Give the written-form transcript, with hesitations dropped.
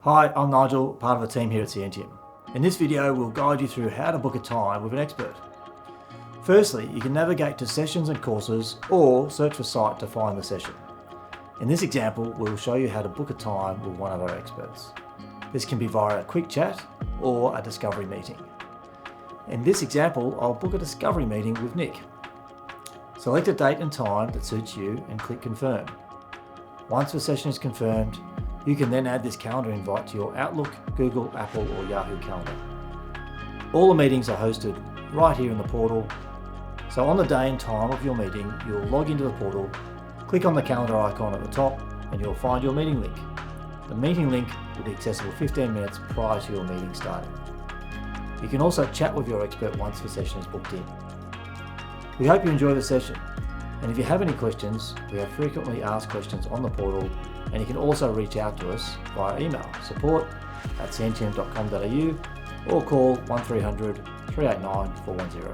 Hi, I'm Nigel, part of the team here at Scientiam. In this video, we'll guide you through how to book a time with an expert. Firstly, you can navigate to sessions and courses or search for site to find the session. In this example, we'll show you how to book a time with one of our experts. This can be via a quick chat or a discovery meeting. In this example, I'll book a discovery meeting with Nick. Select a date and time that suits you and click confirm. Once the session is confirmed, you can then add this calendar invite to your Outlook, Google, Apple or Yahoo calendar. All the meetings are hosted right here in the portal. So on the day and time of your meeting, you'll log into the portal, click on the calendar icon at the top and you'll find your meeting link. The meeting link will be accessible 15 minutes prior to your meeting starting. You can also chat with your expert once the session is booked in. We hope you enjoy the session. And if you have any questions, we have frequently asked questions on the portal, and you can also reach out to us via email, support@scientiam.com.au, or call 1300 389 410.